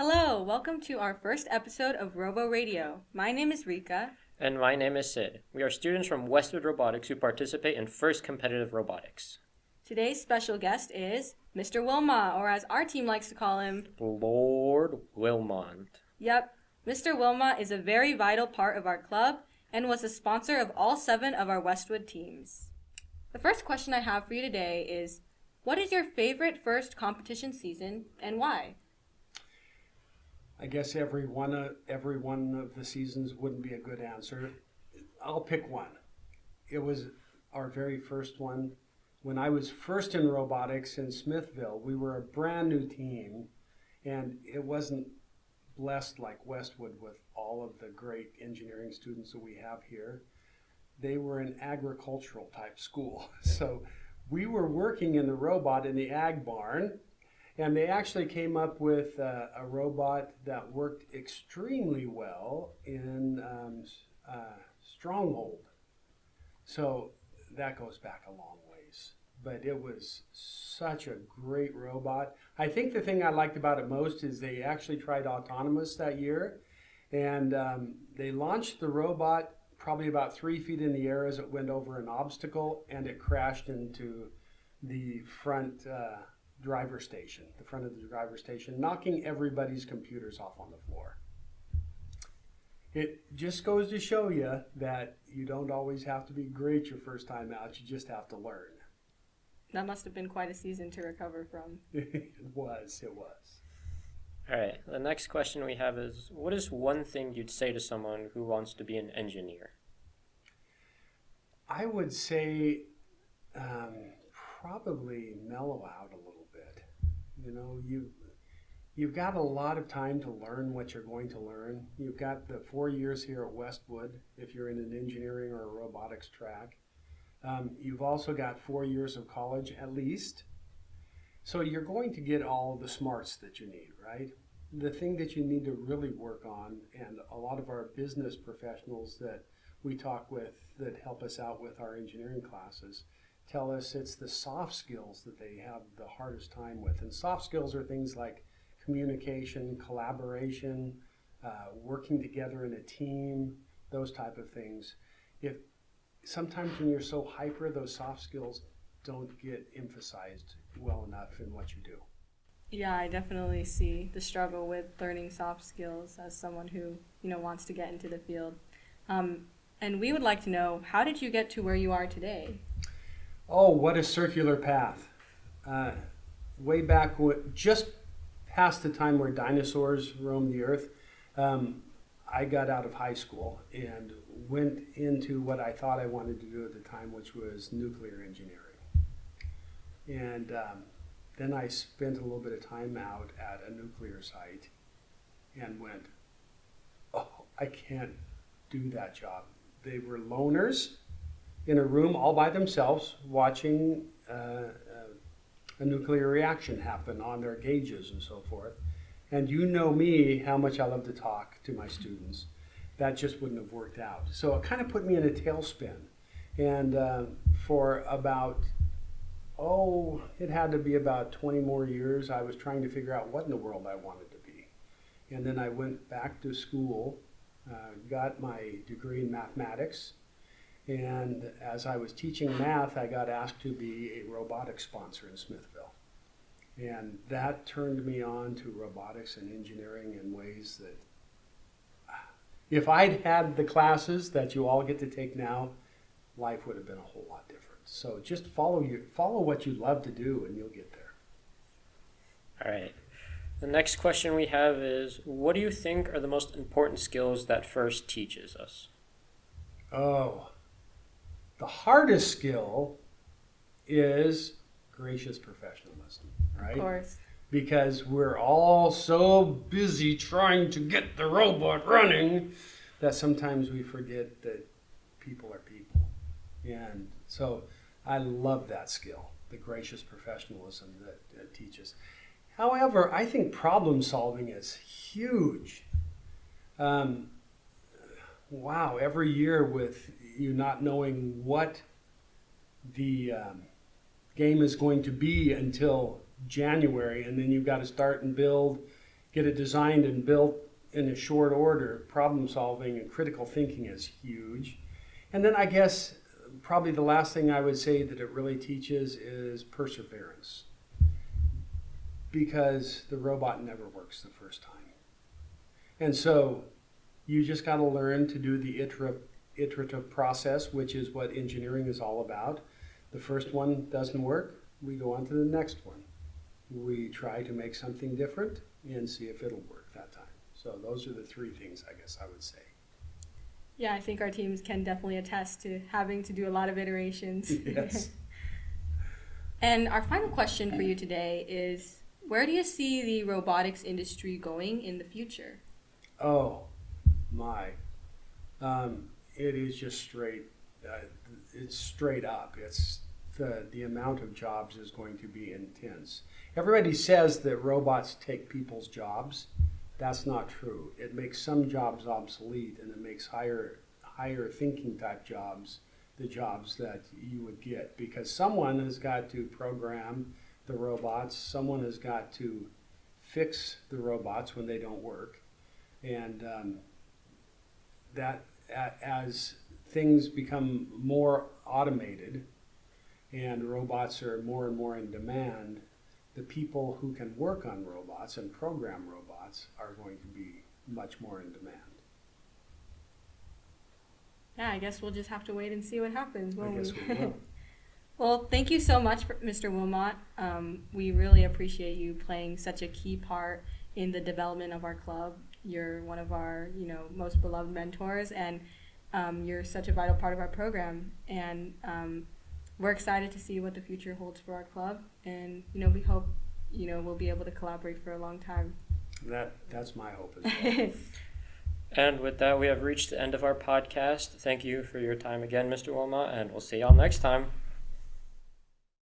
Hello, welcome to our first episode of RoboRadio. My name is Rika. And my name is Sid. We are students from Westwood Robotics who participate in First Competitive Robotics. Today's special guest is Mr. Wilmot, or as our team likes to call him, Lord Wilmot. Yep, Mr. Wilmot is a very vital part of our club and was the sponsor of all 7 of our Westwood teams. The first question I have for you today is, what is your favorite first competition season and why? I guess every one of the seasons wouldn't be a good answer. I'll pick one. It was our very first one. When I was first in robotics in Smithville, we were a brand new team, and it wasn't blessed like Westwood with all of the great engineering students that we have here. They were an agricultural type school. So we were working in the robot in the ag barn, and they actually came up with a robot that worked extremely well in Stronghold. So that goes back a long ways. But it was such a great robot. I think the thing I liked about it most is they actually tried autonomous that year. And they launched the robot probably about 3 feet in the air as it went over an obstacle, and it crashed into the front driver station, the front of the driver station, knocking everybody's computers off on the floor. It just goes to show you that you don't always have to be great your first time out, you just have to learn. That must have been quite a season to recover from. It was. All right, the next question we have is, what is one thing you'd say to someone who wants to be an engineer? I would say probably mellow out a little bit. You know, you've got a lot of time to learn what you're going to learn. You've got the 4 years here at Westwood if you're in an engineering or a robotics track. You've also got 4 years of college at least. So you're going to get all the smarts that you need, right? The thing that you need to really work on, and a lot of our business professionals that we talk with that help us out with our engineering classes tell us it's the soft skills that they have the hardest time with. And soft skills are things like communication, collaboration, working together in a team, those type of things. Sometimes when you're so hyper, those soft skills don't get emphasized well enough in what you do. Yeah, I definitely see the struggle with learning soft skills as someone who, wants to get into the field. And we would like to know, how did you get to where you are today? Oh, what a circular path. Way back, just past the time where dinosaurs roamed the earth, I got out of high school and went into what I thought I wanted to do at the time, which was nuclear engineering. And then I spent a little bit of time out at a nuclear site and went, oh, I can't do that job. They were loners in a room all by themselves watching a nuclear reaction happen on their gauges and so forth. And you know me, how much I love to talk to my students. That just wouldn't have worked out. So it kind of put me in a tailspin. And for about, it had to be about 20 more years, I was trying to figure out what in the world I wanted to be. And then I went back to school, got my degree in mathematics. And as I was teaching math, I got asked to be a robotics sponsor in Smithville. And that turned me on to robotics and engineering in ways that, if I'd had the classes that you all get to take now, life would have been a whole lot different. So just follow what you love to do and you'll get there. All right. The next question we have is, what do you think are the most important skills that FIRST teaches us? Oh, the hardest skill is gracious professionalism, right? Of course. Because we're all so busy trying to get the robot running that sometimes we forget that people are people. And so I love that skill, the gracious professionalism that it teaches. However, I think problem solving is huge. Wow, every year with you not knowing what the game is going to be until January, and then you've got to start and build, get it designed and built in a short order. Problem solving and critical thinking is huge. And then I guess probably the last thing I would say that it really teaches is perseverance, because the robot never works the first time. And so you just got to learn to do the iterative process, which is what engineering is all about. The first one doesn't work, we go on to the next one. We try to make something different and see if it'll work that time. So those are the three things I guess I would say. Yeah, I think our teams can definitely attest to having to do a lot of iterations. Yes. And our final question for you today is, where do you see the robotics industry going in the future? Oh, my. It is just it's straight up. It's the amount of jobs is going to be intense. Everybody says that robots take people's jobs. That's not true. It makes some jobs obsolete, and it makes higher thinking type jobs the jobs that you would get, because someone has got to program the robots, someone has got to fix the robots when they don't work, and that as things become more automated and robots are more and more in demand, the people who can work on robots and program robots are going to be much more in demand. Yeah, I guess we'll just have to wait and see what happens, I won't guess we will. Well, thank you so much, Mr. Wilmot. We really appreciate you playing such a key part in the development of our club. You're one of our, most beloved mentors, and you're such a vital part of our program. And we're excited to see what the future holds for our club. And, we hope, we'll be able to collaborate for a long time. That's my hope as well. And with that, we have reached the end of our podcast. Thank you for your time again, Mr. Wilmot, and we'll see y'all next time.